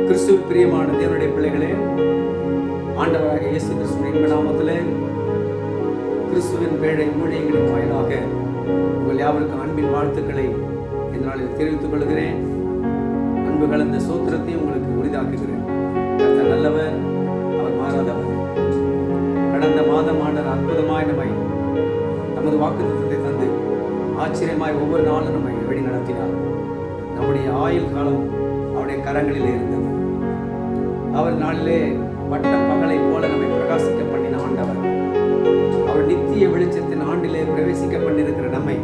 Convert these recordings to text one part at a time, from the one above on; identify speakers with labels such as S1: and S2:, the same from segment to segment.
S1: கிறிஸ்துவில் பிரியமான தேவனுடைய பிள்ளைகளே, ஆண்டவராக இயேசு கிறிஸ்துவின் நாமத்திலே கிறிஸ்துவின் வேலை ஊழியர்களின் வாயிலாக உங்கள் யாவருக்கும் அன்பின் வாழ்த்துக்களை இந்த நாளில் தெரிவித்துக் கொள்கிறேன். அன்பு கலந்த சோத்திரத்தையும் உங்களுக்கு உரிதாக்குகிறேன். கர்த்தர் நல்லவர், அவர் மாறாதவர். கடந்த மாதம் ஆண்டவர் அற்புதமாய் நம்மை நமது வாக்குத்தத்தத்தை தந்து ஆச்சரியமாய் ஒவ்வொரு நாளும் நம்மை வழி நடத்தினார். நம்முடைய ஆயுள் காலம் அவருடைய கரங்களிலே இருந்தது. அவர் நாளிலே பட்ட பகலை போல நம்மை பிரகாசிக்க பண்ணின ஆண்டவர். அவர் நித்திய வெளிச்சத்தின் ஆண்டிலே பிரவேசிக்க பண்ணியிருக்கிற நம்மை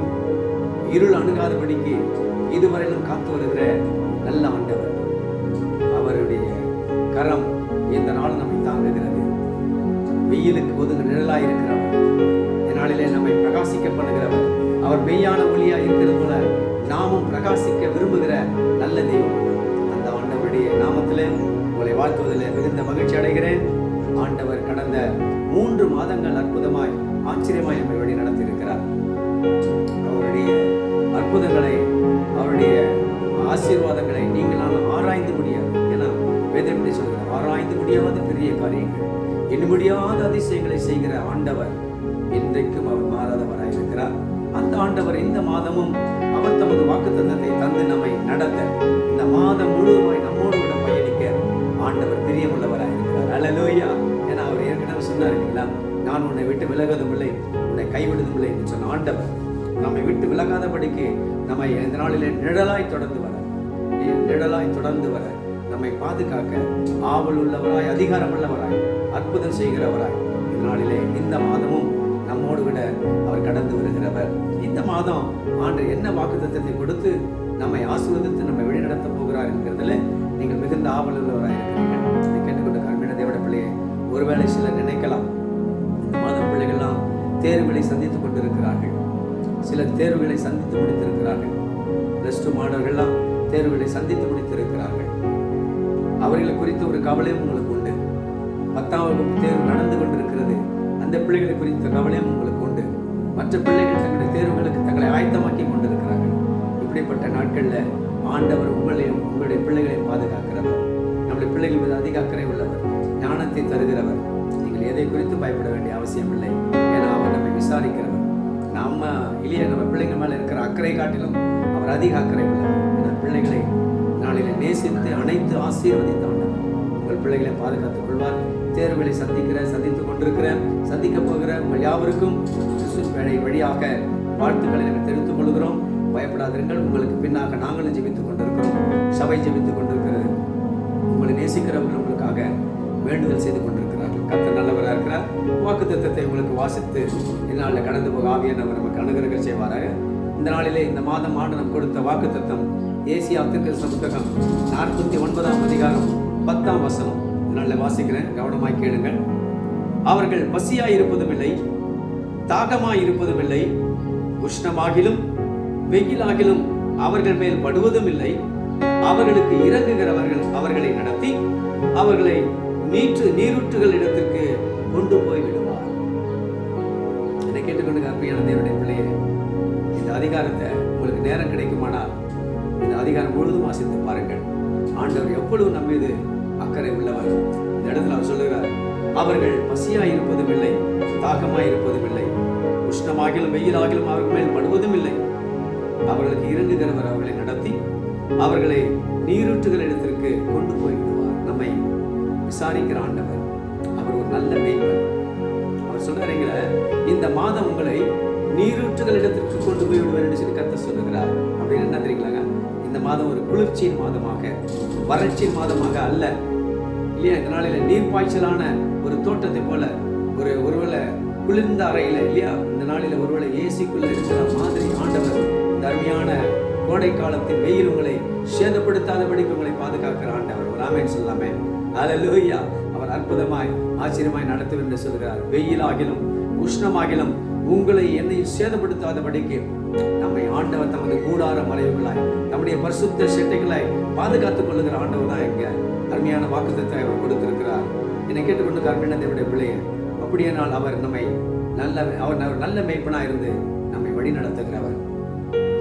S1: இருள் அணுகாதபடிக்கு இதுவரையிலும் காத்து வருகிற நல்ல ஆண்டவர். அவருடைய கரம் இந்த நாள் நம்மை தாங்குகிறது. வெயிலுக்கு ஒதுங்க நிழலாய் இருக்கிறவர், இந்நாளிலே நம்மை பிரகாசிக்க பண்ணுகிறவர். அவர் மெய்யான ஒளியா இருக்கிறது போல நாமும் பிரகாசிக்க விரும்புகிற நல்ல தெய்வம். அந்த ஆண்டவருடைய நாமத்திலே உங்களை வாழ்த்துவதில் மிகுந்த மகிழ்ச்சி அடைகிறேன். ஆண்டவர் கடந்த 3 மாதங்கள் அற்புதமாய் ஆச்சரியமாய் நம்மை வழி நடத்தியிருக்கிறார். அவருடைய அற்புதங்களை, அவருடைய ஆசீர்வாதங்களை நீங்களால் ஆராய்ந்து முடியாது. ஏன்னா வேதம் எப்படி சொல்கிறார்? ஆராய்ந்து முடியாத பெரிய காரியங்கள், எண்ண முடியாத அதிசயங்களை செய்கிற ஆண்டவர் இன்றைக்கும் அவர் மாறாதவராய் இருக்கிறார். அந்த ஆண்டவர் இந்த மாதமும் அவர் தமது வாக்குத்தத்தத்தை தந்து நம்மை நடத்த, இந்த மாதம் முழுவதுமாய் நம்மோடு கூட பயணிக்க ஆண்டவர் பிரியமுள்ளவராக இருக்கிறார். அல்லேலூயா. ஏன்னா அவர் ஏற்கனவே சொன்னார் இல்லைங்களா, நான் உன்னை விட்டு விலகுவதும் இல்லை, உன்னை கைவிடுவதும் இல்லை என்று சொன்ன ஆண்டவர் நம்மை விட்டு விலகாதபடிக்கு நம்மை இந்த நாளிலே நிழலாய் தொடர்ந்து வர நம்மை பாதுகாக்க ஆவல் உள்ளவராய், அதிகாரம் உள்ளவராய், அற்புதம் செய்கிறவராய் இந்நாளிலே இந்த மாதமும் நம்மோடு விட அவர் கடந்து வருகிறவர். இந்த மாதம் ஆண்டு என்ன வாக்குத்தத்தத்தை கொடுத்து நம்மை ஆசீர்வதித்து நம்மை வழிநடத்த போகிறார் என்கிறதுல நீங்கள் மிகுந்த ஆவல் உள்ளவராக இருக்கிறீர்கள். கேட்டுக்கொண்டு கண்மீன தேவட பிள்ளையை, ஒருவேளை சிலர் நினைக்கலாம், இந்த மாதம் பிள்ளைகள்லாம் தேர்வுகளை சந்தித்துக் கொண்டிருக்கிறார்கள், சிலர் தேர்வுகளை சந்தித்து முடித்திருக்கிறார்கள். +2 மாணவர்கள்லாம் தேர்வுகளை சந்தித்து முடித்திருக்கிறார்கள். அவர்களை குறித்து ஒரு கவலையும் உங்களுக்கு உண்டு. 10ஆம் வகுப்பு தேர்வு நடந்து கொண்டிருக்கிறது, அந்த பிள்ளைகளை குறித்த கவலையும் உங்களுக்கு உண்டு. மற்ற பிள்ளைகள் தங்களுடைய தேர்வுகளுக்கு தங்களை ஆயத்தமாக்கி கொண்டிருக்கிறார்கள். இப்படிப்பட்ட நாட்களில் ஆண்டவர் உங்களையும் உங்களுடைய பிள்ளைகளையும் பாதுகாக்கிறவர். நம்முடைய பிள்ளைகள் மீது அதிக அக்கறை உள்ளவர், ஞானத்தை தருகிறவர். நீங்கள் எதை குறித்து பயப்பட வேண்டிய அவசியம் இல்லை. ஏன்னா அவர் நம்மை விசாரிக்கிறவர். நம்ம பிள்ளைங்க மேலே இருக்கிற அக்கறை காட்டிலும் அவர் அதிக அக்கறை உள்ளவர். ஏன்னா பிள்ளைகளை நாளில் நேசித்து அனைத்து ஆசீர்வதித்த ஆண்டவர் உங்கள் பிள்ளைகளை பாதுகாத்துக் கொள்வார். தேர்வுகளை சந்தித்துக் கொண்டிருக்கிற, சந்திக்க போகிற உங்கள் யாவருக்கும் வேலை வழியாக வாழ்த்துக்களை நாங்கள் தெரிவித்துக் கொள்கிறோம். பயப்படாதீர்கள். உங்களுக்கு பின்னாக நாங்களும் ஜெபித்துக் கொண்டிருக்கிறோம். சபை ஜெபித்துக் கொண்டிருக்கிறது. உங்களை நேசிக்கிறவர்கள் உங்களுக்காக வேண்டுதல் செய்து கொண்டிருக்கிறார்கள். கர்த்தர் நல்லவராக இருக்கிறார். வாக்குத்தத்தத்தை உங்களுக்கு வாசித்து இந்நாளில் கடந்து போக ஆவியானவர் நமக்கு அனுகிரகம் செய்வாராக. இந்த நாளிலே இந்த மாதம் ஆண்டு நாம் கொடுத்த வாக்குத்தத்தம் ஏசியா தீர்க்கதரிசன புத்தகம் 49ஆம் அதிகாரம் 10ஆம் வசனம். இதனால வாசிக்கிறேன், கவனமாய் கேளுங்கள். அவர்கள் பசியாய் இருப்பதும் இல்லை, தாகமாய் இருப்பதும் இல்லை, உஷ்ணமாகிலும் வெயிலாகிலும் அவர்கள் மேல் படுவதும் இல்லை. அவர்களுக்கு இறங்குகிறவர்கள் அவர்களை நடத்தி அவர்களை நீரூற்றுகள் இடத்திற்கு கொண்டு போய் விடுவார். என்னை கேட்டுக்கொண்டு அருமையான தேவனுடைய பிள்ளையே, இந்த அதிகாரத்தை உங்களுக்கு நேரம் கிடைக்குமானால் இந்த அதிகாரம் முழுவதும் வாசித்து பாருங்கள். ஆண்டவர் எவ்வளவு நம்ம மீது அக்கறை உள்ளவர். இந்த இடத்துல அவர் சொல்லுகிறார், அவர்கள் பசியாய் இருப்பதும் இல்லை, தாகமாய் இருப்பதும் இல்லை, உஷ்ணமாகிலும் வெயிலாகிலும் அவர்கள் மேல் படுவதும் இல்லை. அவர்களுக்கு இறங்குகிறவர் அவர்களை நடத்தி அவர்களை நீரூற்றுகள் இடத்திற்கு கொண்டு போய் விடுவார். நம்மை விசாரிக்கிற ஆண்டவர். அவர் ஒரு நல்ல மேய்ப்பர். அவர் சொல்றாருங்க, இந்த மாதம் உங்களை நீரூற்றுகள் இடத்திற்கு கொண்டு போய் விடுவார் என்று சொல்லி கர்த்தர் சொல்லுகிறார். அப்படின்னு என்ன தெரியுங்களாங்க? இந்த மாதம் ஒரு குளிர்ச்சியின் மாதமாக, வறட்சியின் மாதமாக அல்ல இல்லையா? இந்த நாளில் நீர்ப்பாய்ச்சலான ஒரு தோட்டத்தை போல, ஒருவேளை குளிர்ந்த அறையில இல்லையா, இந்த நாளில் ஒருவேளை ஏசிக்குள்ள இருக்கிற மாதிரி ஆண்டவர் இந்த அருமையான கோடை காலத்தின் வெயில் உங்களை சேதப்படுத்தாதபடிக்கு உங்களை பாதுகாக்கிற ஆண்டவர். ஒரு ஆமென் சொல்லாமே. அல்லேலூயா. அவர் அற்புதமாய் ஆச்சரியமாய் நடத்தும் என்று சொல்கிறார். வெயிலாகிலும் உஷ்ணமாகிலும் உங்களை என்னையும் சேதப்படுத்தாதபடிக்கு நம்மை ஆண்டவர் தமது கூடார மறைவுகளாய், நம்முடைய பரிசுத்த செட்டைகளாய் பாதுகாத்துக் கொள்ளுகிற ஆண்டவர் தான் எங்க அருமையான வாக்குத்தத்தை அவர் கொடுத்திருக்கிறார். என்னை கேட்டுக்கொண்டு அருமையான தேவனுடைய பிள்ளையை, அப்படியானால் அவர் நம்மை நல்ல மேய்ப்பனா இருந்து நம்மை வழி நடத்துகிறவர்.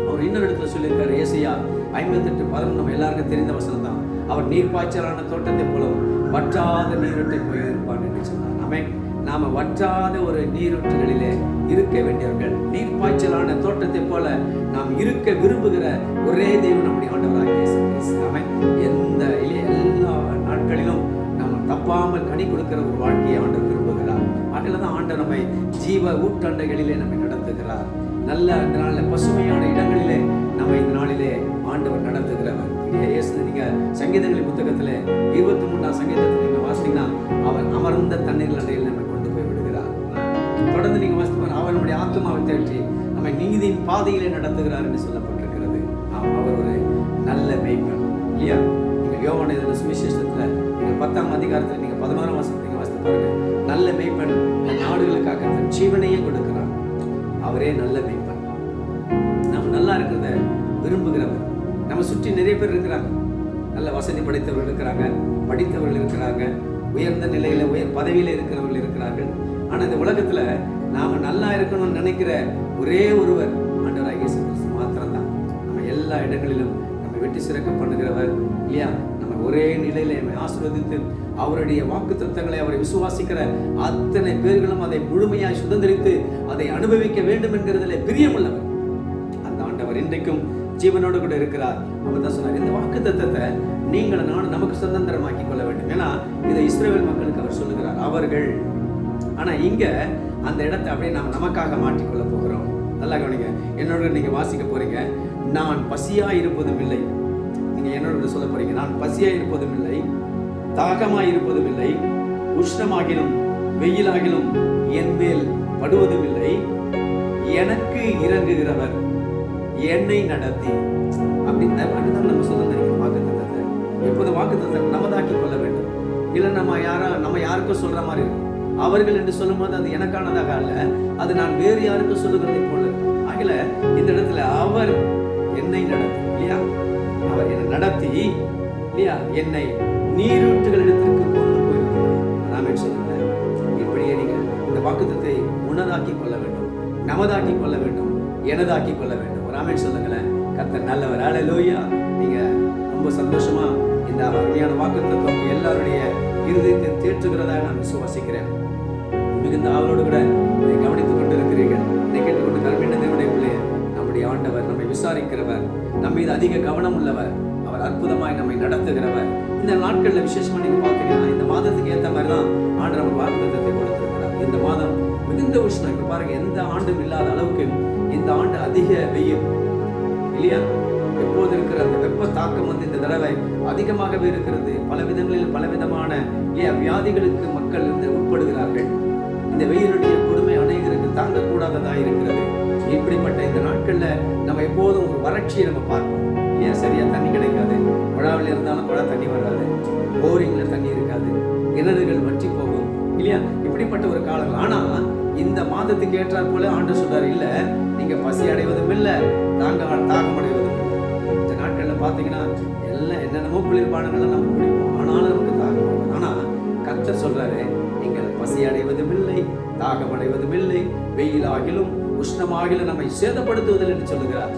S1: அவர் இன்னொரு இடத்துல சொல்லியிருக்காரு, ஏசாயா 58:11 நம்ம எல்லாருக்கும் தெரிந்த வசனம் தான். அவர் நீர்ப்பாய்ச்சலான தோட்டத்தை போலவும் வற்றாத நீரூற்றை போய் இருப்பான் என்று சொன்னார். ஆமென். நாம வற்றாத ஒரு நீரூற்றுகளிலே இருக்க வேண்டியவர்கள். நீர்ப்பாய்ச்சலான தோட்டத்தை போல நாம் இருக்க விரும்புகிற ஒரே தெய்வம் நம்முடைய ஆண்டவராகிய இயேசு கிறிஸ்து. ஆமென். எல்லா நாட்களிலும் நாம் தப்பாமல் கனி கொடுக்கிற ஒரு வாழ்க்கையை ஆண்டவர் விரும்புகிறார். அதனாலதான் ஆண்டவர் நம்மை ஜீவ ஊற்றண்டைகளிலே நம்மை நடத்துகிறார். நல்ல இந்த நாளில் பசுமையான இடங்களிலே நம்ம இந்த நாளிலே ஆண்டவர் நடத்துகிறவர். நீங்க சங்கீதங்களின் புத்தகத்திலே 23ஆம் சங்கீதத்தில் நீங்க வாசித்தீங்கன்னா, அவர் அமர்ந்த தண்ணீர் அண்டையில் நம்மை கொண்டு போய் விடுகிறார். தொடர்ந்து நீங்க வாசிப்பார், அவர் நம்முடைய ஆத்மாவை தேற்றி நம்மை நீதியின் பாதையிலே நடத்துகிறார் என்று சொல்லப்பட்டிருக்கிறது. அவர் ஒரு நல்ல மேய்ப்பன் இல்லையா? நீங்க யோவான் எழுதின சுவிசேஷத்துல நீங்க 10ஆம் அதிகாரத்தில் நீங்க 11ஆம் வசனத்தை நீங்க வாசித்து பாருங்க. நல்ல மேய்ப்பன் நாடுகளுக்காக தன் ஜீவனையே கொடுக்கிறார். அவரே நல்ல மேய்ப்பன். நம்ம நல்லா இருக்கிறத விரும்புகிறவர். நம்ம சுற்றி நிறைய பேர் இருக்கிறாங்க. நல்ல வசதி படைத்தவர்கள் இருக்கிறாங்க, படித்தவர்கள் இருக்கிறாங்க, உயர்ந்த நிலையில உயர் பதவியில இருக்கிறவர்கள் இருக்கிறார்கள். ஆனா இந்த உலகத்துல நாம நல்லா இருக்கணும்னு நினைக்கிற ஒரே ஒருவர் ஆண்டவராகிய இயேசு கிறிஸ்து மாத்திரம்தான். நம்ம எல்லா இடங்களிலும் நம்ம வெற்றி சிறக்க பண்ணுகிறவர் இல்லையா? நம்ம ஒரே நிலையில ஆசீர்வதித்து அவருடைய வாக்கு தத்தங்களை அவரை விசுவாசிக்கிற அத்தனை பேர்களும் அதை முழுமையாய் சுதந்திரித்து அதை அனுபவிக்க வேண்டும் என்கிறதுல பிரியமுள்ளவர் அந்த ஆண்டவர் இன்றைக்கும் ஜீவனோடு கூட இருக்கிறார். அவர் தான் சொன்னார், இந்த வாக்கு தத்தத்தை நீங்கள் நானும் நமக்கு சுதந்திரமாக்கி கொள்ள வேண்டும். ஏன்னா இதை இஸ்ரவேல் மக்களுக்கு அவர் சொல்லுகிறார் அவர்கள். ஆனா இங்க அந்த இடத்தை அப்படியே நாம் நமக்காக மாற்றிக்கொள்ள போகிறோம். நல்லா கவனிங்க. என்னோட நீங்க வாசிக்க போறீங்க, நான் பசியா இருப்பதும் இல்லை. நீங்க என்னோட சொல்ல போறீங்க, நான் பசியா இருப்பதும் இல்லை, தாகமாய் இருப்பதும் இல்லை, உஷ்ணமாகிலும் வெயிலாகிலும் என் மேல் படுவதும் இல்லை, எனக்கு இறங்குகிறவர் என்னை நடத்தி. அப்படின்னு நம்ம சுதந்திரிக்கணும் வாக்குத்தத்தத்தை. எப்போது வாக்குத்தத்தை நமதாக்கி கொள்ள வேண்டும். இல்லை நம்ம யாருக்கும் சொல்ற மாதிரி இருக்கும். அவர்கள் என்று சொல்லும் போது அது எனக்கானதாக அல்ல, அது நான் வேறு யாருக்கும் சொல்லுகிறதை போல. ஆகல இந்த இடத்துல அவர் என்னை நடத்தி இல்லையா? அவர் என்னை நடத்தி இல்லையா? என்னை நீரூற்றுகள் இடத்திற்கு கொண்டு போய்விடுவார். நாமே சொல்லுங்க, இப்படியே நீங்க இந்த வாக்குத்தத்தை உணராக்கி கொள்ள வேண்டும், நமதாக்கி கொள்ள வேண்டும், எனதாக்கி கொள்ள வேண்டும். ராமே சொல்லுங்களேன். கர்த்தர் நல்லவர். ஹல்லேலூயா. நீங்க ரொம்ப சந்தோஷமா இந்த அருமையான வாக்குத்தத்தம் எல்லாருடைய இருதயத்தை தேற்றுகிறதா நான் விசுவாசிக்கிறேன். மிகுந்த ஆவலோடு கூட இதை கவனித்துக் கொண்டிருக்கிறீர்கள். இதை கேட்டுக்கொண்டு கருமையான தேவனுடைய பிள்ளையே, நம்முடைய ஆண்டவர் நம்மை விசாரிக்கிறவர், நம்ம மீது அதிக கவனம் உள்ளவர், அவர் அற்புதமாய் நம்மை நடத்துகிறவர். இந்த நாட்கள்ல விசேஷமா நீங்க பாத்தீங்கன்னா, இந்த மாதத்துக்கு ஏற்ற மாதிரி தான் ஆண்டு நம்ம வாக்குத்தத்தத்தை கொடுத்திருக்கிறார். இந்த மாதம் மிகுந்த உஷ்ணம். இப்ப பாருங்க, எந்த ஆண்டும் இல்லாத அளவுக்கு இந்த ஆண்டு அதிக வெயில் இல்லையா? எப்போது இருக்கிற அந்த வெப்ப தாக்கம் இந்த தடவை அதிகமாகவே இருக்கிறது. பல விதங்களில் பலவிதமான வியாதிகளுக்கு மக்கள் உட்படுகிறார்கள். இந்த வெயிலுடைய கொடுமை அநேகருக்கு தாங்கக்கூடாததா இருக்கிறது. இப்படிப்பட்ட இந்த நாட்கள்ல நம்ம எப்போதும் ஒரு வறட்சியை நம்ம பார்ப்போம் இல்லையா? சரியா தண்ணி கிடைக்காது. குழாவில் இருந்தாலும் குழா தண்ணி வராது, போரிங்ல தண்ணி இருக்காது, கிணறுகள் வற்றி போகும் இல்லையா? இப்படிப்பட்ட ஒரு காலம். ஆனா இந்த மாதத்துக்கு ஏற்றாற் போல ஆண்டு சொல்றாரு, இல்ல நீங்க பசி அடைவதும் இல்லை, தாகம் அடைவதும் இல்லை. இந்த நாட்கள்ல பாத்தீங்கன்னா எல்லாம் என்னென்னமோ குளிர்பானங்கள்லாம் நம்ம குடிப்போம், ஆனாலும் நமக்கு தாகம் ஆகும். ஆனா கர்த்தர் சொல்றாரு, நீங்கள் பசி அடைவதும் இல்லை, தாகம் அடைவதும் இல்லை, வெயிலாகிலும் உஷ்ணமாகிலும் நம்மை சேதப்படுத்துவதில்லை என்று சொல்லுகிறார்.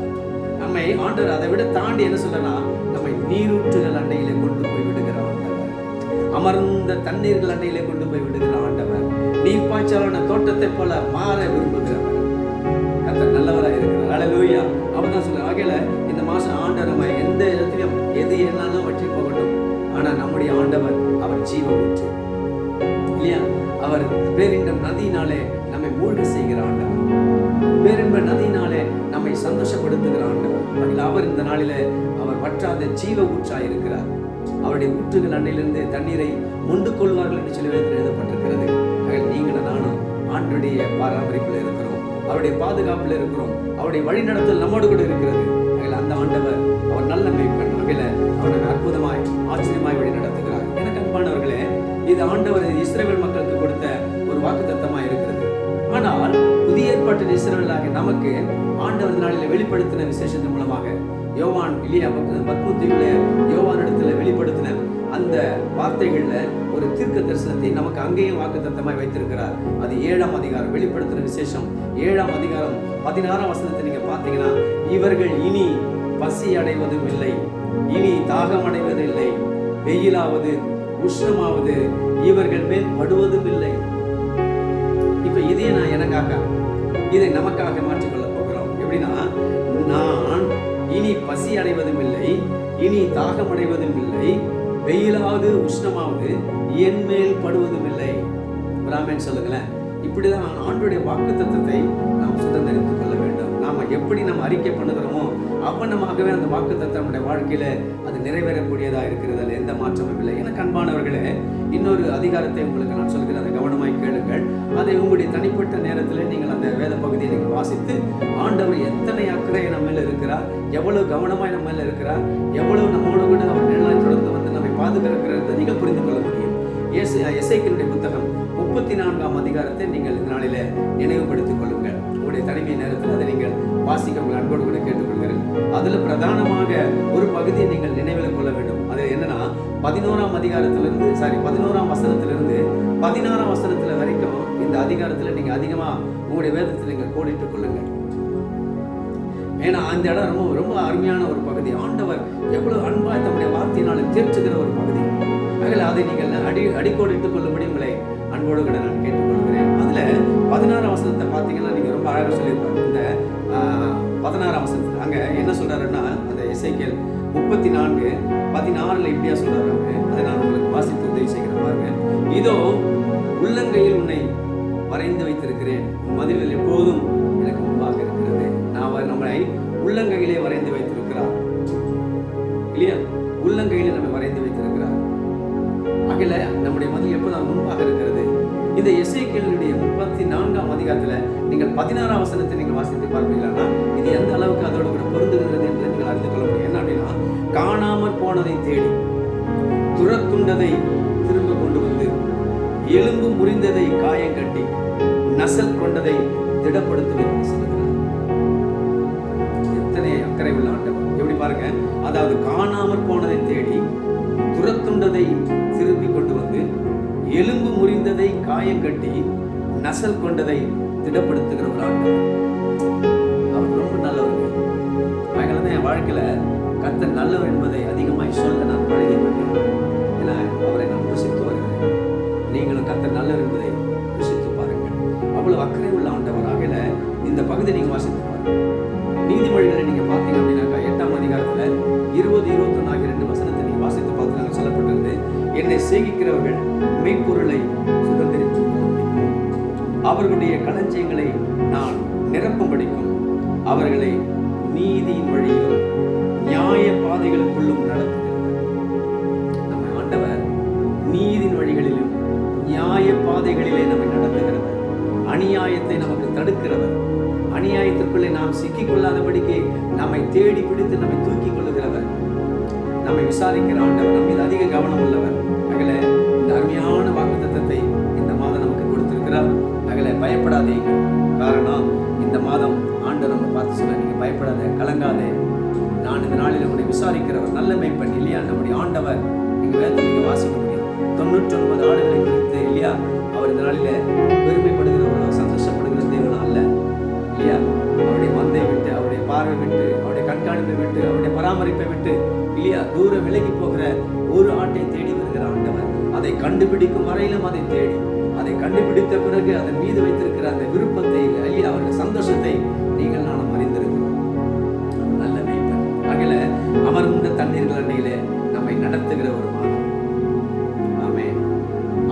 S1: நம்மை ஆண்டவர் அதை விட தாண்டி என்ன சொல்றனா, நம்மை நீரூற்றுகள் அண்டையிலே கொண்டு போய் விடுகிற ஆண்டவர், அமர்ந்த தண்ணீர்கள் அண்டையிலே கொண்டு போய் விடுகிற ஆண்டவர், நீர்ப்பாய்ச்சலான தோட்டத்தை போல மாற விரும்புகிறவர். கர்த்தர் நல்லவராக இருக்கிறார். ஹல்லேலூயா. அவர் தான் சொல்றார். ஆகையில இந்த மாசம் ஆண்டவர் நம்ம எந்த இடத்திலும் எது என்னாலும் வற்றி போகட்டும், ஆனா நம்முடைய ஆண்டவர் அவர் ஜீவ ஊற்று இல்லையா? அவர் பேரின்ப நதியினாலே நம்மை மூழ்க செய்கிற ஆண்டவர், பேரின்ப நதியினாலே நம்மை சந்தோஷப்படுத்துகிற ஆண்டவர். அதில் அவர் இந்த நாளிலே அவர் வற்றாத ஜீவ ஊற்றாய் இருக்கிறார். அவருடைய ஊற்றுகள் அண்டையிலிருந்து தண்ணீரை முண்டு கொள்வார்கள் என்று சொல்லி எழுதப்பட்டிருக்கிறது. நீங்களும் நானும் ஆண்டுடைய பராமரிப்பில் இருக்கிறோம், அவருடைய பாதுகாப்பில் இருக்கிறோம், அவருடைய வழிநடத்தல் நம்மோடு கூட இருக்கிறது. அந்த ஆண்டவர் அவர் நல்ல மேய்ப்பன். அவர் அற்புதமாய் ஆச்சரியமாய் வழி நடத்துகிறார். எனக்கு அன்பானவர்களே, இது ஆண்டவர் இஸ்ரவேல் மக்களுக்கு கொடுத்த ஒரு வாக்குத்தத்தமாய் இருக்கிறது. ஆனால் புதிய ஏற்பாட்டில் இஸ்ரவேலாகிய நமக்கு ஆண்டவர் நாளில் வெளிப்படுத்தின விசேஷத்தின் மூலமாக யோவான் இல்லையா பத்மூத்தியுடைய யோவான் இடத்துல வெளிப்படுத்தின அந்த வார்த்தைகள்ல ஒரு தீர்க்க தரிசனத்தை நமக்கு அங்கேயும் வாக்குத்தத்தமாய் வைத்திருக்கிறார். அது 7ஆம் அதிகாரம் வெளிப்படுத்தின விசேஷம் 7ஆம் அதிகாரம் 16ஆம் வசனத்தை நீங்க பார்த்தீங்கன்னா, இவர்கள் இனி பசி அடைவதும் இல்லை, இனி தாகம் அடைவதில்லை, வெயிலாவது உஷ்ணமாவது இவர்கள் மேல் படுவதும் இல்லை. இப்ப இதையே நான் எனக்காக, இதை நமக்காக மாற்றிக்கொள்ள போகிறோம். எப்படின்னா, நான் இனி பசி அடைவதும் இல்லை, இனி தாகம் அடைவதும் இல்லை, வெயிலாவது உஷ்ணமாவது என் மேல் படுவதும் இல்லை. பிராமன் சொல்லுங்களேன். இப்படிதான் ஆண்டவருடைய வாக்குத்தத்தத்தை நாம் சுதந்திரித்துக் கொள்ள வேண்டும். நாம எப்படி நம்ம அறிக்கை பண்ணுகிறோமோ அவ்வண்ணமாகவே அந்த வாக்குத்தத்தம் நம்முடைய வாழ்க்கையில அது நிறைவேறக்கூடியதா இருக்கிறது. அதில் எந்த மாற்றமும் இல்லை. எனக்கு அன்பானவர்களே, இன்னொரு அதிகாரத்தை உங்களுக்கு நான் சொல்கிறேன், அதை கவனமாய் கேளுங்கள். அதை உங்களுடைய தனிப்பட்ட நேரத்தில் நீங்கள் அந்த வேத பகுதியை நீங்கள் வாசித்து, ஆண்டவர் எத்தனை அக்கறை நம்ம மேல இருக்கிறார், எவ்வளவு கவனமாய் நம்ம மேல இருக்கிறார், எவ்வளவு நம்மோடு கூட அவர் நிழலாய் தொடர்ந்து வந்து நம்மை பாதுகாக்கிறதை நீங்கள் புரிந்து கொள்ள முடியும். எசேக்கியேலுடைய புத்தகம் 34ஆம் அதிகாரத்தை நீங்கள் இந்த நாளில நினைவுபடுத்திக் கொள்ளுங்கள். உங்களுடைய தனிமை நேரத்தில் அதை நீங்கள் வாசிக்க உங்கள் அன்போடு கூட கேட்டுக்கொள்கிறேன். அதுல பிரதானமாக ஒரு பகுதியை நீங்கள் நினைவில் கொள்ள வேண்டும். அது என்னன்னா, 11ஆம் அதிகாரத்திலிருந்து 11ஆம் வசனத்திலிருந்து 16ஆம் வசனத்துல வரைக்கும் இந்த அதிகாரத்துல நீங்க அதிகமா உங்களுடைய வேதத்தில் நீங்கள் கோடிட்டுக் கொள்ளுங்கள். ஏன்னா அந்த இடம் ரொம்ப ரொம்ப அருமையான ஒரு பகுதி. ஆண்டவர் எவ்வளவு அன்பா தம்முடைய வார்த்தையினால தேற்றுகிற ஒரு பகுதி. அதை நீங்கள் அடிக்கோடிட்டுக் கொள்ளும்படி உங்களை அன்போடு கூட நான் கேட்டுக்கொள்கிறேன். அதுல 16ஆம் வசனத்தை பார்த்தீங்கன்னா நீங்க ரொம்ப அழகாக சொல்லியிருப்பாங்க. இந்த 16ஆம் வசனத்துல அங்க என்ன சொல்றாருன்னா, அந்த எசேக்கியேல் 34:16 இப்படியா சொல்றாரு. அதை நான் உங்களுக்கு வாசித்து உதவி செய்கிறேன் பாருங்க. இதோ உள்ளங்கையில் உன்னை வரைந்து வைத்திருக்கிறேன், மதில்கள் எப்போதும் எனக்கு முன்பாக இருக்கிறது. நான் நம்மளை உள்ளங்கையிலே வரைந்து வைத்திருக்கிறார் இல்லையா? உள்ளங்கையிலே நம்ம வரைந்து வைத்திருக்கிறார். அகில நம்முடைய மதில் எப்போதான் முன்பாக இருக்கிறது. இந்த எசேக்கியேலுடைய 34ஆம் அதிகாரத்துல நீங்கள் 16ஆம் வசனத்தை நீங்கள் வாசித்து பார்ப்பீங்களா, இது எந்த அளவுக்கு அதோட கூட பொருந்துகிறது என்று நீங்கள் அறிந்து கொள்ள முடியும். என்ன அப்படின்னா, காணாமற் போனதை தேடி, துரத்துண்டதை திரும்ப கொண்டு வந்து, எலும்பு முறிந்ததை காயம் கட்டி, நசல் கொண்டதை திடப்படுத்துவேன் சொல்லுகிறார். எத்தனை அக்கறை உள்ள ஆண்டவர். எப்படி பாருங்க, அதாவது காணாமற் போனதை தேடி, துரத்துண்டதை திருப்பி கொண்டு வந்து, எலும்பு முறிந்ததை காயம் கட்டி, நசல் கொண்டதை திடப்படுத்துகிற ஒரு ஆண்டவர். அவர் ரொம்ப நல்லவர். அதனாலதான் என் வாழ்க்கையில கர்த்தர் நல்லவர் என்பதை அதிகமாய் சொல்ல நான் பழகி கொண்டேன். ஏன்னா அவரை நான் ருசித்து வருகிறேன். நீங்களும் கர்த்தர் நல்லவர் என்பதை ருசித்து பாருங்கள். அவ்வளவு அக்கறை உள்ள ஆண்டவர். ஆகல இந்த பகுதியை நீங்க வாசித்து பாருங்க. நீதிமொழிகளை நீங்க பார்த்தீங்க அப்படின்னாக்கா 8ஆம் அதிகாரத்துல 20-21 ஆகிய 2 வசனத்தை நீங்க வாசித்து பார்த்து நாங்கள் சொல்லப்பட்டிருந்து, என்னை சேகிக்கிறவர்கள் மெய்ப்பொருளை சுதந்திரித்து அவர்களுடைய களஞ்சியங்களை நான் நிரப்பும்படிக்கும் அவர்களை நீதியின் வழியிலும் நியாய பாதைகளுக்குள்ளும் நடத்துகிறவர். நம்ம ஆண்டவர் நீதியின் வழிகளிலும் நியாய பாதைகளிலே நம்மை நடத்துகிறவர். அநியாயத்தை நமக்கு தடுக்கிறவர். அநியாயத்திற்குள்ளே நாம் சிக்கிக்கொள்ளாதபடிக்கு நம்மை தேடி பிடித்து நம்மை தூக்கிக் கொள்ளுகிறவர். நம்மை விசாரிக்கிற ஆண்டவர். நம்ம மீது அதிக கவனம் உள்ளவர். அகல இந்த அருமையான வாக்குத்தத்தத்தை இந்த மாதம் நமக்கு கொடுத்திருக்கிறார். அகல பயப்படாதீங்க. காரணம், இந்த மாதம் ஆண்டவர் நம்ம பார்த்து சொல்ல, நீங்க பயப்படாத, கலங்காதே, நான் இந்த நாளில் உங்களை விசாரிக்கிறவர், நல்ல மேய்ப்பன் இல்லையா? நம்முடைய ஆண்டவர். நீங்க வேதத்தை நீங்க வாசிக்க முடியும். 99 ஆடுகளை குறித்து இல்லையா? அவர் இந்த நாளில பெருமைப்படுகிறவரோ சந்தோஷப்படுகிற தேவனோ அல்ல இல்லையா? அவருடைய மந்தை விட்டு, அவருடைய பார்வை விட்டு, அவருடைய கண்காணிப்பை விட்டு, அவருடைய பராமரிப்பை விட்டு இல்லையா தூர விலகி போகிற ஒரு ஆட்டை தேடி வருகிற ஆண்டவர். அதை கண்டுபிடிக்கும் வரையிலும் அதை தேடி, அதை கண்டுபிடித்த பிறகு அதன் மீது வைத்திருக்கிற அந்த விருப்பத்தை இல்லையா, அவருடைய சந்தோஷத்தை நீங்கள் நானும் அறிந்திருக்கிறோம். நல்ல மேய்ப்பன். அகில அமர்ந்த தண்ணீர்கள் அண்டையிலே நம்மை நடத்துகிற ஒரு மாதம். ஆமென்.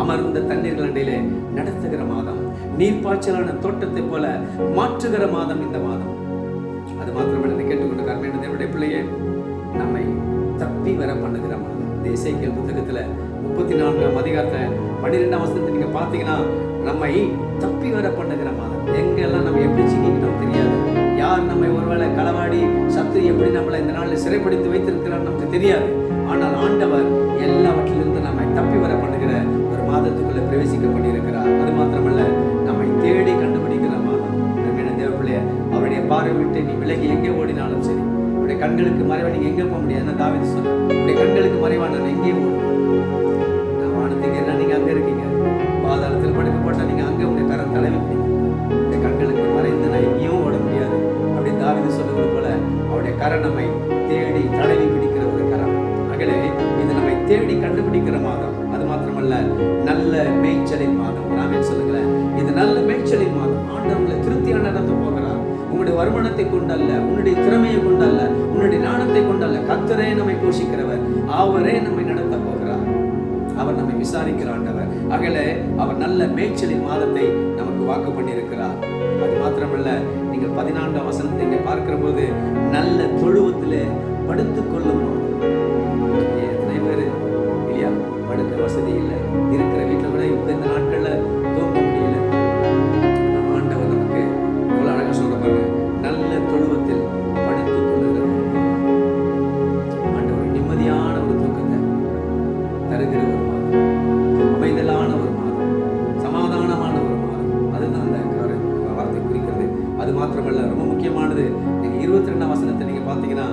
S1: அமர்ந்த தண்ணீர்கள் அண்டையிலே நடத்துகிற மாதம், நீர்ப்பாய்ச்சலான தோட்டத்தை போல மாற்றுகிற மாதம் இந்த மாதம். அது மாத்திரமல்ல, கேட்டுக்கொண்டு கர்மேன தேவனுடைய பிள்ளையே, நம்மை தப்பி வர பண்ணுகிற மாதம். இந்த எசேக்கியேல் புத்தகத்துல 34ஆம் அதிகாரத்தை 12ஆம் வசனத்தை நீங்க பாத்தீங்கன்னா, நம்மை தப்பி வர பண்ணுகிற மாதம். எங்கெல்லாம் நம்ம எப்படி சிக்கிக்கிட்டோம் தெரியாது. யார் நம்மை ஒருவேளை களவாடி சத்துரு எப்படி நம்மளை இந்த நாளில் சிறைப்படுத்தி வைத்திருக்கிறார் நமக்கு தெரியாது. ஆனால் ஆண்டவர் எல்லாவற்றிலிருந்து நம்மை தப்பி வர பண்ணுகிற ஒரு மாதத்துக்குள்ள பிரவேசிக்க பண்ணியிருக்கிறார். அது மாத்திரமல்ல, நம்மை தேடி கண்டுபிடிக்கிற மாதம். தேவப்பிள்ளைய அவருடைய பார்வை விட்டு நீ விலகி எங்கே ஓடினாலும் சரி, உடைய கண்களுக்கு மறைவா நீங்க எங்கே போக முடியாது. என்ன தாவீது சொன்னார், உடைய கண்களுக்கு மறைவா நான் எங்கே ஓடுவேன்? நான் வானத்துக்கு என்ன நீங்க அங்க இருக்கீங்க, பாதாளத்தில் படுக்கப்பட்ட நீங்க அங்கே உடைய கரம் தலைவிப்பீங்க. உடைய கண்களுக்கு மறைந்து நான் எங்கேயும் ஓட முடியாது அப்படி தாவீது சொன்னது போல அவருடைய கரம் நம்மை தேடி தடவி பிடிக்கிற ஒரு கரம். அகலே இது நம்மை தேடி கண்டுபிடிக்கிற மாதம். அது மாத்திரமல்ல, நல்ல மேய்ச்சலின் மாதம். நாமே சொல்லுங்களேன், இது நல்ல மேய்ச்சலின் மாதம். ஆண்டவர் உங்களை திருப்தியாக நடத்த போகிறார். உங்களுடைய வருமானத்தை கொண்டல்ல, உன்னுடைய திறமையை கொண்டல்ல, உன்னுடைய ஞானத்தை கொண்டல்ல. கர்த்தரே நம்மை போஷிக்கிறவர், அவரே நம்மை நடத்த போகிறார். அவர் நம்மை விசாரிக்கிற ஆண்டவர். ஆகவே அவர் நல்ல மேய்ச்சலின் மாதத்தை நமக்கு வாக்கு பண்ணியிருக்கிறார். அது மாத்திரமல்ல, நீங்கள் 14ஆம் வசனத்தை இங்கே பார்க்கிற போது நல்ல தொழுவத்திலே படுத்துக் கொள்ளும். எத்தனை பேர் இல்லையா, படுக்க வசதி இல்லை, இருக்கிற வீட்டில் கூட இப்ப இந்த நாட்கள்ல தூங்க முடியல. ஆண்டவர் நமக்கு எவ்வளவு அழகா சொல்றாங்க, நல்ல தொழுவத்தில் படுத்துக் கொள்ளுகிற ஆண்டவர் நிம்மதியான ஒரு தூக்கத்தை தருகிற ஒரு மாதம், அமைதலான ஒரு மாதம், சமாதானமான ஒரு மாதம். அதுதான் அந்த வார்த்தை குறிக்கிறது. அது மாத்திரமல்ல, ரொம்ப முக்கியமானது, நீங்க 22ஆம் வசனத்தை நீங்க பாத்தீங்கன்னா,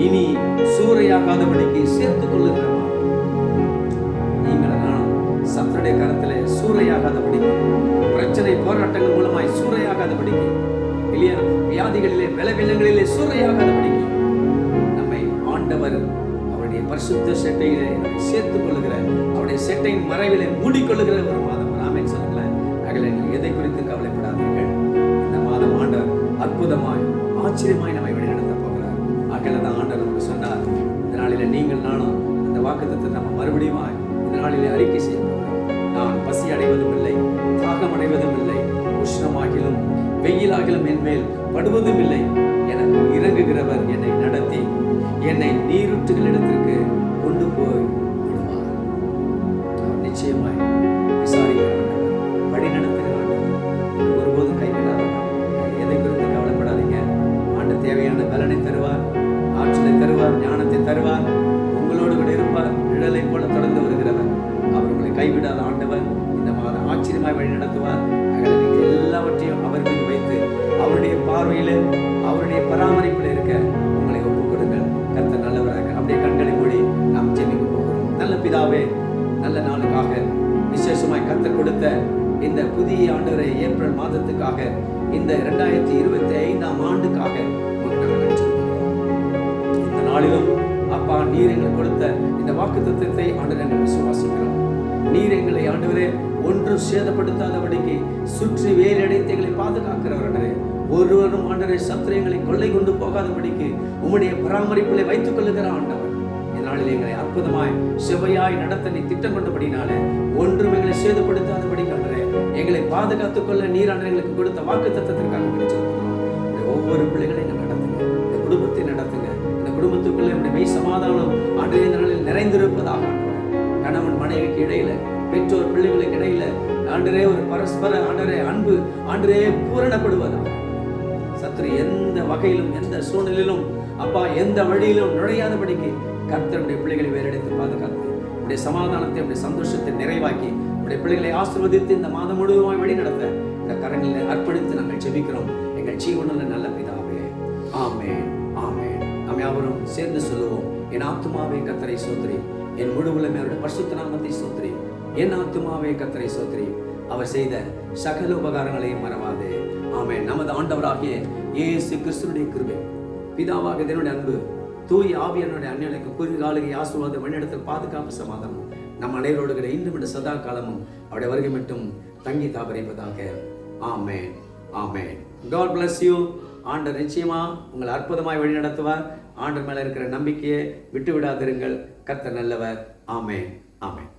S1: இனி சூறையாகாதபடிக்கு சேர்த்துக் கொள்ளுகிற மாதம். நீங்கள் நானும் சத்துருடைய கரத்திலே சூறையாகாதபடிக்கு, பிரச்சனை போராட்டங்கள் மூலமாய் சூறையாகாதபடிக்கு, இல்லையா, வியாதிகளிலே பலவீனங்களிலே சூறையாகாதபடிக்கு நம்மை ஆண்டவர் அவருடைய பரிசுத்த செட்டையிலே சேர்த்துக் கொள்ளுகிற, அவருடைய செட்டையின் மறைவிலே மூடிக்கொள்ளுகிற ஒரு மாதம். ஆமென் சொல்லுங்களேன். அகல எதை குறித்து கவலைப்படாதீர்கள். இந்த மாதம் ஆண்டவர் அற்புதமாய் ஆச்சரியமாய் நம்மை வழிநடத்த போகிறார். அகலதான் ஆண்டவர் நமக்கு சொன்னார், இந்த நாளிலே நீங்கள் நானும் இந்த வாக்குத்தத்தை நம்ம மறுபடியும் இந்த நாளிலே அறிக்கை செய்ய போகிறோம். நான் பசி அடைவதும் இல்லை, தாகம் அடைவதும் இல்லை, உஷ்ணமாகிலும் வெயிலாகிலும் என் மேல் படுவதும் இல்லை. எனக்கு இறங்குகிறவர் என்னை நடத்தி என்னை நீரூற்றுகளிடத்திற்கு கொண்டு போய் விடுவார். நிச்சயமாய் விசாரிக்கிறார், வழி நடத்துகிறார், ஒருபோதும் கைவிடாதவர். எதை குறித்து கவலைப்படாதீங்க. ஆண்டு தேவையான பலனை தருவார், ஆற்றலை தருவார், ஞானத்தை தருவார், உங்களோடு கூட இருப்பார். நிழலை போல தொடர்ந்து வருகிறவர். அவர் உங்களை கைவிடாத ஆண்டவர். இந்த மாதம் ஆச்சரியமாய் வழி நடத்துவார். நீங்கள் எல்லாவற்றையும் அவர் மீது வைத்து அவருடைய பார்வையில, அவருடைய பராமரிப்பில் இருக்க உங்களை ஒப்புக் கொடுங்கள். கர்த்தர் நல்லவராக. அப்படியே கண்களை மூடி நாம் ஜெபிக்க போகிறோம். நல்ல பிதாவே, நல்ல நாளுக்காக, விசேஷமாய் கர்த்தர் கொடுத்த இந்த புதிய ஆண்டவரை ஏப்ரல் மாதத்துக்காக, இந்த 2025ஆம் ஆண்டுக்காக இந்த நாளிலும் அப்பா, நீர் எங்களுக்கு கொடுத்த இந்த வாக்குத்தத்தத்தை ஆண்டவரே நாங்கள் விசுவாசிக்கிறோம். நீர் எங்களை ஆண்டவரே ஒன்றும் சேதப்படுத்தாதபடிக்கு சுற்றி வேலடைத்து எங்களை பாதுகாக்கிறவர்களே, ஒருவரும் ஆண்டவரே சத்திரங்களை கொள்ளை கொண்டு போகாதபடிக்கு உம்முடைய பராமரிப்பிலே வைத்துக் கொள்ளுகிற ஆண்டவர். இந்நாளில் எங்களை அற்புதமாய் செவ்வையாய் நடத்த நீ திட்டம் கொண்டபடினாலே ஒன்றும் எங்களை சேதப்படுத்தாதபடி ஆண்டவரே எங்களை பாதுகாத்துக் கொள்ள நீர் ஆண்டவரே எங்களுக்கு கொடுத்த வாக்குத்தத்தத்திற்காக முடிச்சிருக்கிறோம். ஒவ்வொரு பிள்ளைகளையும் நடத்துங்க, இந்த குடும்பத்தை நடத்துங்க. இந்த குடும்பத்துக்குள்ளே மெய் சமாதானம் ஆண்டவரே இந்த நாளில் நிறைந்திருப்பதாக. கணவன் மனைவிக்கு இடையில, பெற்றோர் பிள்ளைகளுக்கு இடையில ஆண்டவரே ஒரு பரஸ்பர ஆண்டவரே அன்பு ஆண்டவரே பூரணப்படுவதாக. சத்துரு எந்த வகையிலும், எந்த சூழ்நிலையிலும் அப்பா, எந்த வழியிலும் நுழையாதபடிக்கு கர்த்தருடைய பிள்ளைகளை வேறெடுத்து பாதுகாத்து உடைய சமாதானத்தை, உடைய சந்தோஷத்தை நிறைவாக்கி உடைய பிள்ளைகளை ஆசீர்வதித்து இந்த மாதம் முழுவதுமாய் வழி நடத்த இந்த கரங்களில் அர்ப்பணித்து நாங்கள் ஜெபிக்கிறோம். எங்கள் ஜீவனுள்ள நல்ல பிதாவே, ஆமென், ஆமென். நாம் யாவரும் சேர்ந்து சொல்லுவோம், என் ஆத்துமாவே கர்த்தரை ஸ்தோத்திரி, என் முழு உள்ளமே அவருடைய பரிசுத்த நாமத்தை ஸ்தோத்திரி, என் ஆத்துமாவே கர்த்தரை ஸ்தோத்திரி, அவர் செய்த சகல உபகாரங்களையும் மறவாதே. ஆமென். நமது ஆண்டவராகிய இயேசு கிறிஸ்துவின் கிருபை, பிதாவாகிய தேவனுடைய அன்பு, தூய ஆவியானவருடைய அந்நியனுக்கு குறுகாலுகை ஆசீர்வாதம், வழிநடத்தல், பாதுகாப்பு, சமாதானம் நம் அனைவரோடு கூட இன்றும் இந்த சதா காலமும் அவருடைய வருகை மட்டும் தங்கி தாபரிப்பதாக. ஆமென், ஆமென். God bless you. ஆண்டவர் நிச்சயமா உங்களை அற்புதமாய் வழி நடத்துவார். ஆண்டவர் மேல இருக்கிற நம்பிக்கையை விட்டு விடாதிருங்கள். கர்த்தர் நல்லவர். ஆமென், ஆமென்.